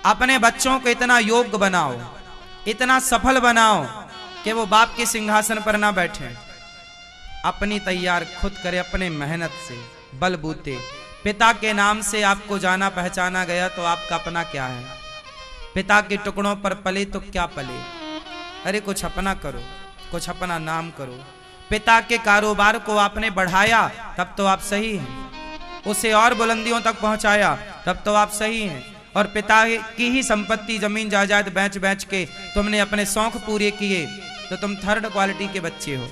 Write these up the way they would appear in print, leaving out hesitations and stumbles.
अपने बच्चों को इतना योग्य बनाओ, इतना सफल बनाओ कि वो बाप के सिंहासन पर ना बैठे, अपनी तैयार खुद करे, अपने मेहनत से बलबूते। पिता के नाम से आपको जाना पहचाना गया तो आपका अपना क्या है? पिता के टुकड़ों पर पले तो क्या पले? अरे कुछ अपना करो, कुछ अपना नाम करो। पिता के कारोबार को आपने बढ़ाया तब तो आप सही हैं, उसे और बुलंदियों तक पहुंचाया तब तो आप सही हैं। और पिता की ही संपत्ति जमीन जायदाद बेच बेच के तुमने अपने शौक पूरे किए तो तुम थर्ड क्वालिटी के बच्चे हो।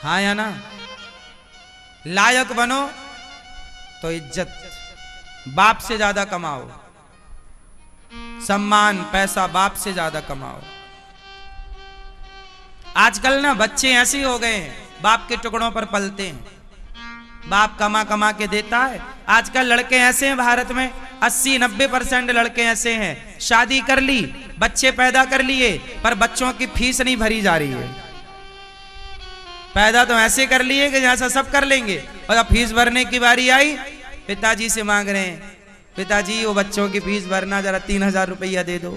हाँ या ना? लायक बनो तो इज्जत बाप से ज्यादा कमाओ, सम्मान पैसा बाप से ज्यादा कमाओ। आजकल ना बच्चे ऐसे हो गए हैं, बाप के टुकड़ों पर पलते हैं, बाप कमा कमा के देता है। आजकल लड़के ऐसे हैं भारत में 80-90% लड़के ऐसे हैं, शादी कर ली, बच्चे पैदा कर लिए, पर बच्चों की फीस नहीं भरी जा रही है। पैदा तो ऐसे कर लिए कि जैसा सब कर लेंगे, और अब फीस भरने की बारी आई, पिताजी से मांग रहे हैं, पिताजी वो बच्चों की फीस भरना, जरा 3000 रुपया दे दो,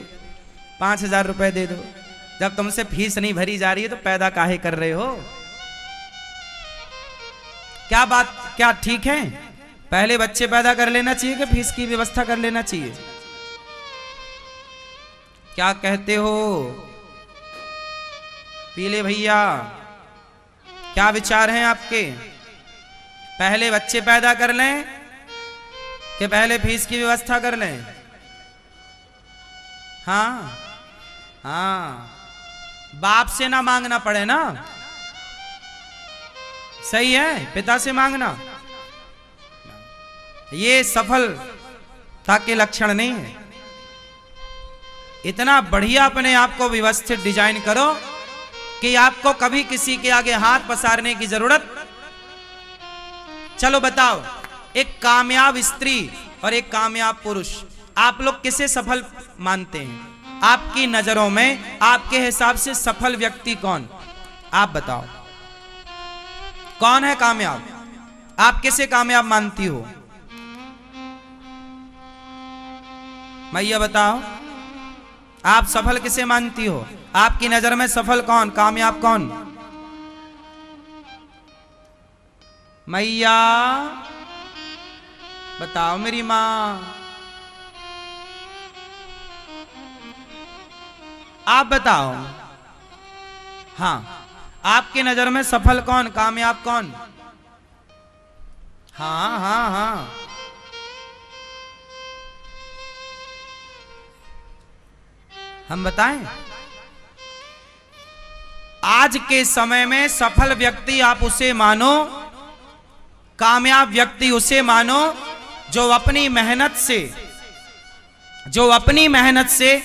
5000 रुपए दे दो। जब तुमसे फीस नहीं भरी जा रही है तो पैदा काहे कर रहे हो? क्या बात, क्या ठीक है? पहले बच्चे पैदा कर लेना चाहिए कि फीस की व्यवस्था कर लेना चाहिए? क्या कहते हो पीले भैया, क्या विचार हैं आपके? पहले बच्चे पैदा कर लें कि पहले फीस की व्यवस्था कर लें? हाँ हाँ, बाप से ना मांगना पड़े ना, सही है, पिता से मांगना ये सफलता के लक्षण नहीं है। इतना बढ़िया अपने आप को व्यवस्थित डिजाइन करो कि आपको कभी किसी के आगे हाथ पसारने की जरूरत। चलो बताओ, एक कामयाब स्त्री और एक कामयाब पुरुष, आप लोग किसे सफल मानते हैं? आपकी नजरों में, आपके हिसाब से सफल व्यक्ति कौन? आप बताओ, कौन है कामयाब? आप किसे कामयाब मानती हो? मैया बताओ, आप सफल किसे मानती हो? आपकी नजर में सफल कौन, कामयाब कौन? मैया बताओ, मेरी मां, आप बताओ। हाँ, आपकी नजर में सफल कौन, कामयाब कौन? हाँ हाँ हाँ, हम बताएं। आज के समय में सफल व्यक्ति आप उसे मानो, कामयाब व्यक्ति उसे मानो जो अपनी मेहनत से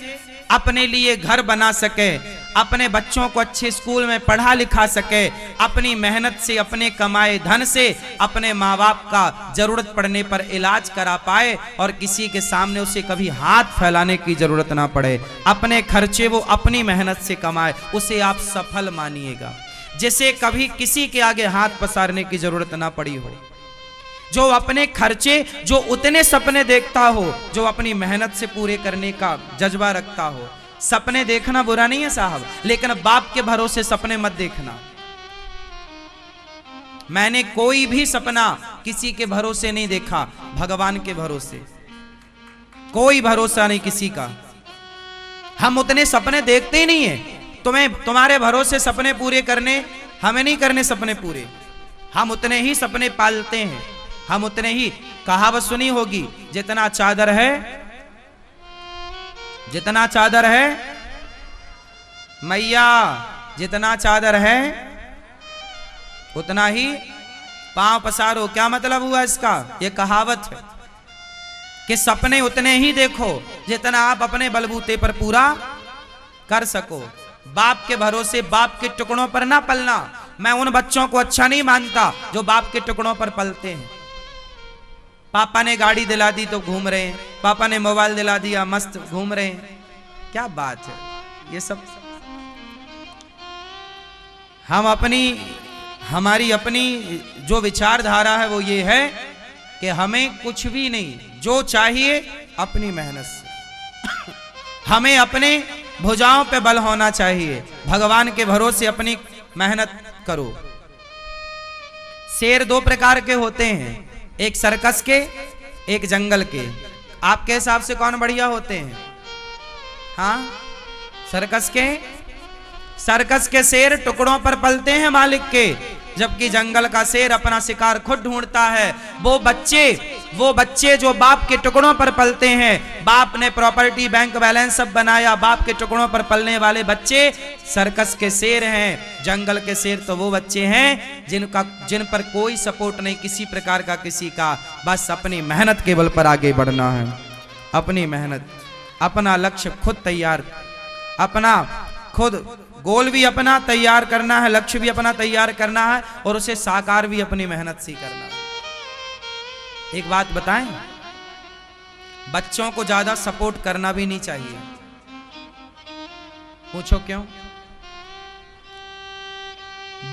अपने लिए घर बना सके, अपने बच्चों को अच्छे स्कूल में पढ़ा लिखा सके, अपनी मेहनत से, अपने कमाए धन से अपने माँ बाप का जरूरत पड़ने पर इलाज करा पाए और किसी के सामने उसे कभी हाथ फैलाने की जरूरत ना पड़े। अपने खर्चे वो अपनी मेहनत से कमाए, उसे आप सफल मानिएगा। जिसे कभी किसी के आगे हाथ पसारने की जरूरत ना पड़ी हो, जो अपने खर्चे, जो उतने सपने देखता हो जो अपनी मेहनत से पूरे करने का जज्बा रखता हो। सपने देखना बुरा नहीं है साहब, लेकिन बाप के भरोसे सपने मत देखना। मैंने कोई भी सपना किसी के भरोसे नहीं देखा, भगवान के भरोसे। कोई भरोसा नहीं किसी का, हम उतने सपने देखते ही नहीं है। तुम्हारे भरोसे सपने पूरे करने, हमें नहीं करने सपने पूरे, हम उतने ही सपने पालते हैं। हम उतने ही, कहावत सुनी होगी, जितना चादर है मैया, जितना चादर है उतना ही पांव पसारो। क्या मतलब हुआ इसका? ये कहावत है कि सपने उतने ही देखो जितना आप अपने बलबूते पर पूरा कर सको। बाप के भरोसे, बाप के टुकड़ों पर ना पलना। मैं उन बच्चों को अच्छा नहीं मानता जो बाप के टुकड़ों पर पलते हैं। पापा ने गाड़ी दिला दी तो घूम रहे हैं, पापा ने मोबाइल दिला दिया, मस्त घूम रहे हैं। क्या बात है ये सब? हमारी अपनी जो विचारधारा है वो ये है कि हमें कुछ भी नहीं, जो चाहिए अपनी मेहनत से। हमें अपने भुजाओं पे बल होना चाहिए, भगवान के भरोसे अपनी मेहनत करो। शेर दो प्रकार के होते हैं, एक सर्कस के, एक जंगल के। आपके हिसाब से कौन बढ़िया होते हैं? हाँ, सर्कस के। सर्कस के शेर टुकड़ों पर पलते हैं मालिक के, जबकि जंगल का शेर अपना शिकार खुद ढूंढता है। वो बच्चे जो बाप के टुकड़ों पर पलते हैं, बाप ने प्रॉपर्टी बैंक बैलेंस सब बनाया, बाप के टुकड़ों पर पलने वाले बच्चे सर्कस के शेर हैं। जंगल के शेर तो वो बच्चे हैं जिन पर कोई सपोर्ट नहीं किसी प्रकार का, किसी का, बस अपनी मेहनत के बल पर आगे बढ़ना है। अपनी मेहनत, अपना लक्ष्य खुद तैयार, अपना खुद गोल भी अपना तैयार करना है, लक्ष्य भी अपना तैयार करना है, और उसे साकार भी अपनी मेहनत से करना है। एक बात बताएं, बच्चों को ज्यादा सपोर्ट करना भी नहीं चाहिए। पूछो क्यों?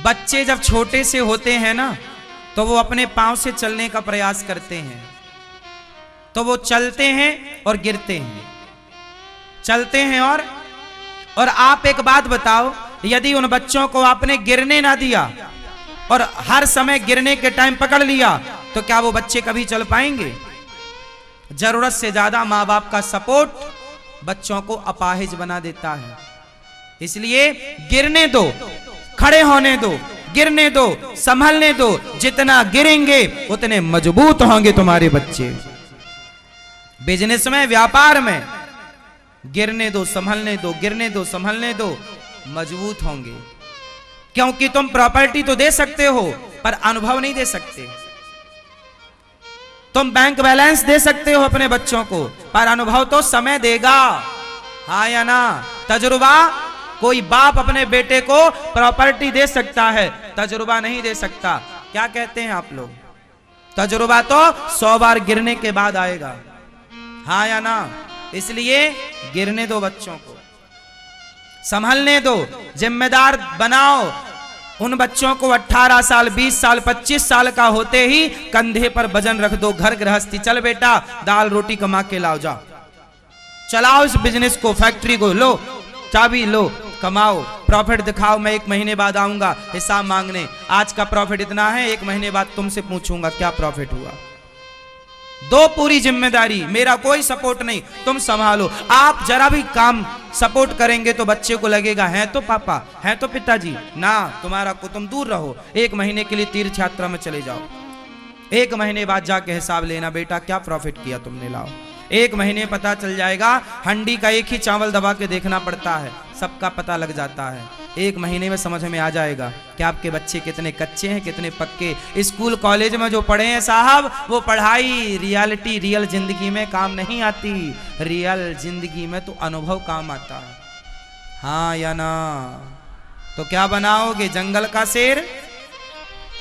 बच्चे जब छोटे से होते हैं ना, तो वो अपने पांव से चलने का प्रयास करते हैं, तो वो चलते हैं और गिरते हैं, चलते हैं और आप एक बात बताओ, यदि उन बच्चों को आपने गिरने ना दिया और हर समय गिरने के टाइम पकड़ लिया, तो क्या वो बच्चे कभी चल पाएंगे? जरूरत से ज्यादा माँ बाप का सपोर्ट बच्चों को अपाहिज बना देता है। इसलिए गिरने दो, खड़े होने दो, गिरने दो, संभलने दो। जितना गिरेंगे उतने मजबूत होंगे तुम्हारे बच्चे। बिजनेस में, व्यापार में गिरने दो, संभलने दो, गिरने दो, संभलने दो, मजबूत होंगे। क्योंकि तुम प्रॉपर्टी तो दे सकते हो पर अनुभव नहीं दे सकते। तुम बैंक बैलेंस दे सकते हो अपने बच्चों को, पर अनुभव तो समय देगा, हाँ या ना? तजुर्बा, कोई बाप अपने बेटे को प्रॉपर्टी दे सकता है, तजुर्बा नहीं दे सकता। क्या कहते हैं आप लोग? तजुर्बा तो 100 बार गिरने के बाद आएगा, हाँ या ना? इसलिए गिरने दो, बच्चों को संभलने दो, जिम्मेदार बनाओ। उन बच्चों को 18 साल, 20 साल, 25 साल का होते ही कंधे पर वजन रख दो, घर गृहस्थी, चल बेटा दाल रोटी कमा के लाओ, जाओ चलाओ इस बिजनेस को, फैक्ट्री को, लो चाबी, लो कमाओ, प्रॉफिट दिखाओ, मैं 1 महीने बाद आऊंगा हिसाब मांगने, आज का प्रॉफिट इतना है, 1 महीने बाद तुमसे पूछूंगा क्या प्रॉफिट हुआ। दो पूरी जिम्मेदारी, मेरा कोई सपोर्ट नहीं, तुम संभालो। आप जरा भी काम सपोर्ट करेंगे तो बच्चे को लगेगा है तो पापा, है तो पिताजी, ना तुम्हारा को, तुम दूर रहो। 1 महीने के लिए तीर्थ यात्रा में चले जाओ, 1 महीने बाद जाके हिसाब लेना, बेटा क्या प्रॉफिट किया तुमने, लाओ। 1 महीने पता चल जाएगा। हंडी का एक ही चावल दबा के देखना पड़ता है, सबका पता लग जाता है। 1 महीने में समझ में आ जाएगा कि आपके बच्चे कितने कच्चे हैं, कितने पक्के। स्कूल कॉलेज में जो पढ़े हैं साहब, वो पढ़ाई रियलिटी, रियल जिंदगी में काम नहीं आती। रियल जिंदगी में तो अनुभव काम आता है, हाँ या ना? तो क्या बनाओगे, जंगल का शेर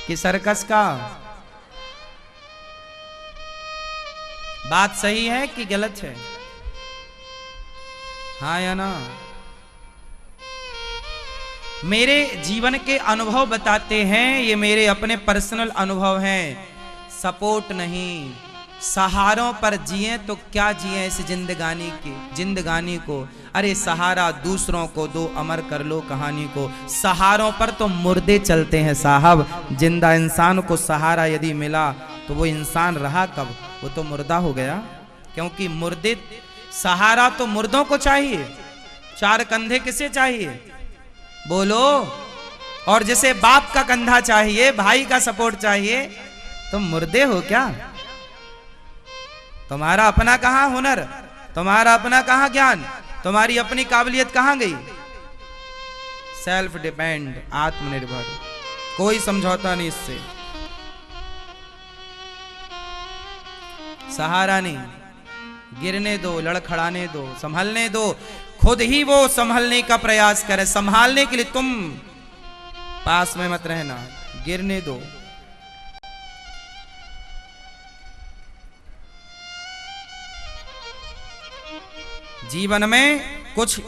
कि सर्कस का? बात सही है कि गलत है, हाँ या ना? मेरे जीवन के अनुभव बताते हैं, ये मेरे अपने पर्सनल अनुभव हैं, सपोर्ट नहीं। सहारों पर जिए तो क्या जिए इस जिंदगानी को। अरे सहारा दूसरों को दो, अमर कर लो कहानी को। सहारों पर तो मुर्दे चलते हैं साहब, जिंदा इंसान को सहारा यदि मिला तो वो इंसान रहा कब, वो तो मुर्दा हो गया। क्योंकि मुर्दे, सहारा तो मुर्दों को चाहिए, 4 कंधे किसे चाहिए बोलो? और जिसे बाप का कंधा चाहिए, भाई का सपोर्ट चाहिए, तुम मुर्दे हो क्या? तुम्हारा अपना कहां हुनर, तुम्हारा अपना कहां ज्ञान, तुम्हारी अपनी काबिलियत कहां गई? सेल्फ डिपेंड, आत्मनिर्भर, कोई समझौता नहीं इससे। सहारा नहीं, गिरने दो, लड़खड़ाने दो, संभलने दो। खुद ही वो संभलने का प्रयास करे, संभालने के लिए तुम पास में मत रहना, गिरने दो। जीवन में कुछ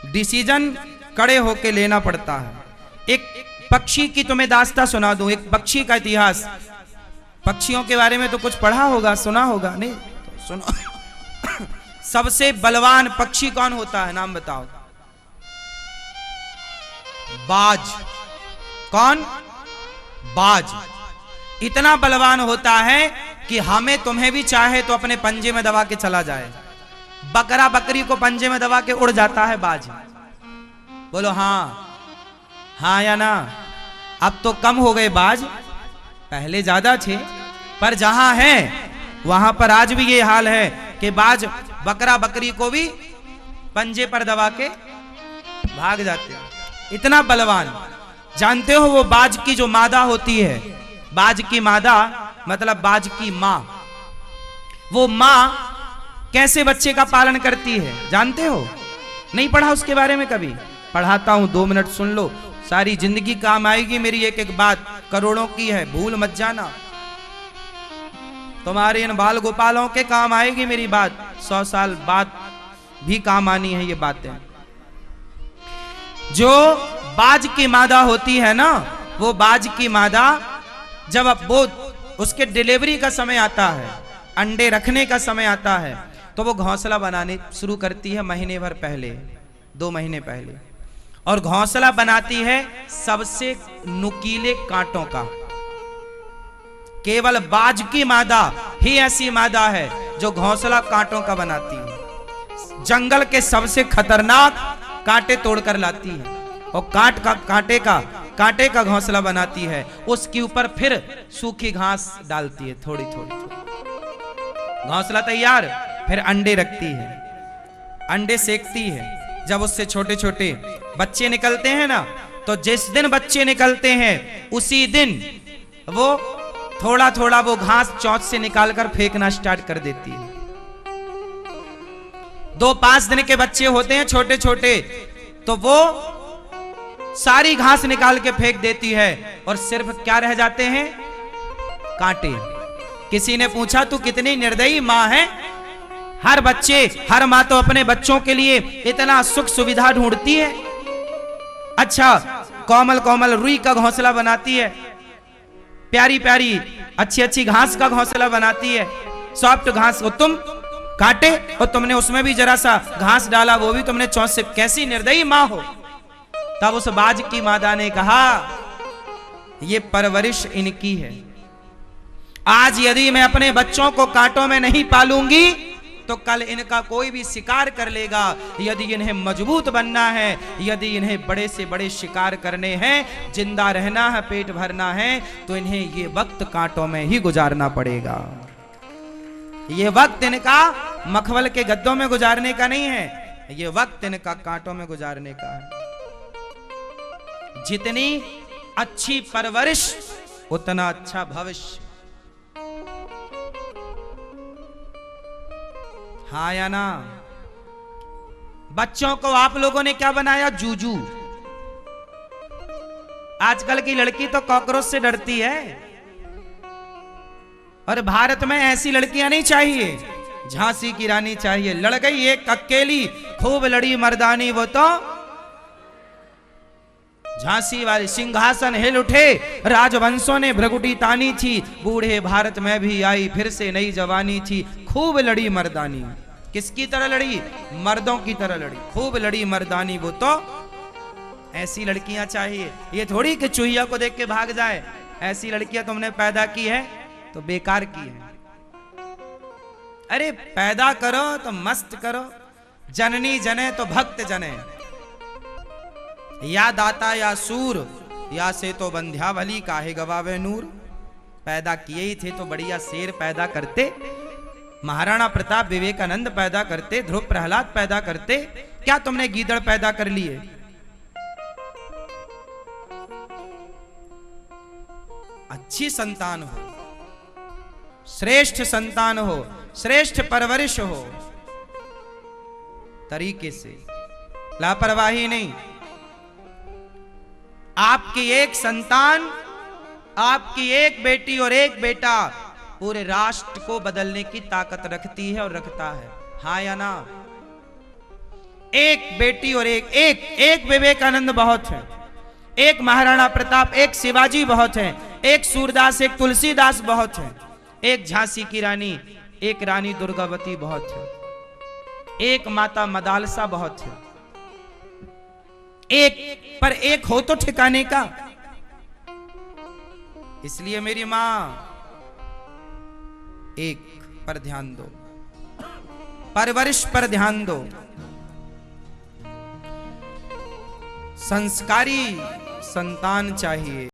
डिसीजन कड़े होके लेना पड़ता है। एक पक्षी की तुम्हें दास्तां सुना दूं, एक पक्षी का इतिहास। पक्षियों के बारे में तो कुछ पढ़ा होगा, सुना होगा, नहीं तो सुनो। सबसे बलवान पक्षी कौन होता है, नाम बताओ? बाज। कौन? बाज। इतना बलवान होता है कि हमें तुम्हें भी चाहे तो अपने पंजे में दबा के चला जाए। बकरा बकरी को पंजे में दबा के उड़ जाता है बाज। बोलो हाँ, हाँ या ना? अब तो कम हो गए बाज, पहले ज्यादा थे, पर जहां है वहां पर आज भी ये हाल है कि बाज बकरा बकरी को भी पंजे पर दबा के भाग जाते हैं। इतना बलवान। जानते हो वो बाज की जो मादा होती है, बाज की मादा मतलब बाज की मां, वो मां कैसे बच्चे का पालन करती है जानते हो? नहीं पढ़ा उसके बारे में कभी? पढ़ाता हूं, 2 मिनट सुन लो, सारी जिंदगी काम आएगी मेरी एक एक बात, करोड़ों की है, भूल मत जाना। तुम्हारे इन बाल गोपालों के काम आएगी मेरी बात, 100 साल बाद भी काम आनी है ये बातें। जो बाज की मादा होती है ना, वो बाज की मादा जब वो उसके डिलीवरी का समय आता है, अंडे रखने का समय आता है, तो वो घोंसला बनाने शुरू करती है महीने भर पहले, 2 महीने पहले। और घोंसला बनाती है सबसे नुकीले कांटों का। केवल बाज की मादा ही ऐसी मादा है जो घोंसला कांटों का बनाती है। जंगल के सबसे खतरनाक कांटे तोड़कर लाती है और कांटे का घोंसला बनाती है। उसके ऊपर फिर सूखी घास डालती है थोड़ी थोड़ी। घोंसला तैयार, फिर अंडे रखती है, अंडे सेकती है। जब उससे छोटे छोटे बच्चे निकलते हैं ना, तो जिस दिन बच्चे निकलते हैं उसी दिन वो थोड़ा थोड़ा वो घास चोंच से निकालकर फेंकना स्टार्ट कर देती है। 2-5 दिन के बच्चे होते हैं छोटे छोटे, तो वो सारी घास निकाल के फेंक देती है और सिर्फ क्या रह जाते हैं? कांटे। किसी ने पूछा तू कितनी निर्दयी मां है, हर मां तो अपने बच्चों के लिए इतना सुख सुविधा ढूंढती है। अच्छा, कोमल कोमल रुई का घोंसला बनाती है, प्यारी प्यारी अच्छी अच्छी घास का घोंसला बनाती है, सॉफ्ट घास को तुम काटे और तुमने उसमें भी जरा सा घास डाला, वो भी तुमने चौंच से। कैसी निर्दयी मां हो। तब उस बाज की मादा ने कहा ये परवरिश इनकी है। आज यदि मैं अपने बच्चों को कांटों में नहीं पालूंगी तो कल इनका कोई भी शिकार कर लेगा। यदि इन्हें मजबूत बनना है, यदि इन्हें बड़े से बड़े शिकार करने हैं, जिंदा रहना है, पेट भरना है, तो इन्हें ये वक्त कांटों में ही गुजारना पड़ेगा। ये वक्त इनका मखमल के गद्दों में गुजारने का नहीं है, ये वक्त इनका कांटों में गुजारने का है। जितनी अच्छी परवरिश उतना अच्छा भविष्य। हाँ या ना? बच्चों को आप लोगों ने क्या बनाया? जूजू। आजकल की लड़की तो कॉकरोच से डरती है, और भारत में ऐसी लड़कियां नहीं चाहिए, झांसी की रानी चाहिए। लड़ गई एक अकेली, खूब लड़ी मर्दानी, वो तो झांसी वाली। सिंहासन हिल उठे, राजवंशों ने भ्रगुटी तानी थी, बूढ़े भारत में भी आई फिर से नई जवानी थी, खूब लड़ी मर्दानी। किसकी तरह लड़ी? मर्दों की तरह लड़ी, खूब लड़ी मर्दानी। वो तो ऐसी लड़कियां चाहिए। ये थोड़ी कि चूहिया को देख के भाग जाए। ऐसी लड़कियां तुमने पैदा की है तो बेकार की है। अरे पैदा करो तो मस्त करो। जननी जने तो भक्त जने, या दाता या सूर, या से तो बंध्या भली काहे गवावे नूर। पैदा किए ही थे तो बढ़िया शेर पैदा करते, महाराणा प्रताप विवेकानंद पैदा करते, ध्रुव प्रहलाद पैदा करते। क्या तुमने गीदड़ पैदा कर लिए? अच्छी संतान हो, श्रेष्ठ संतान हो, श्रेष्ठ परवरिश हो, तरीके से, लापरवाही नहीं। आपकी एक संतान, आपकी एक बेटी और एक बेटा पूरे राष्ट्र को बदलने की ताकत रखती है और रखता है। हाँ या ना? एक बेटी और एक विवेकानंद बहुत है, एक महाराणा प्रताप, एक शिवाजी बहुत है, एक सूरदास, एक तुलसीदास बहुत है, एक झांसी की रानी, एक रानी दुर्गावती बहुत है, एक माता मदालसा बहुत है, एक पर एक हो तो ठिकाने का। इसलिए मेरी मां एक पर ध्यान दो, परवरिश पर ध्यान दो। संस्कारी संतान चाहिए।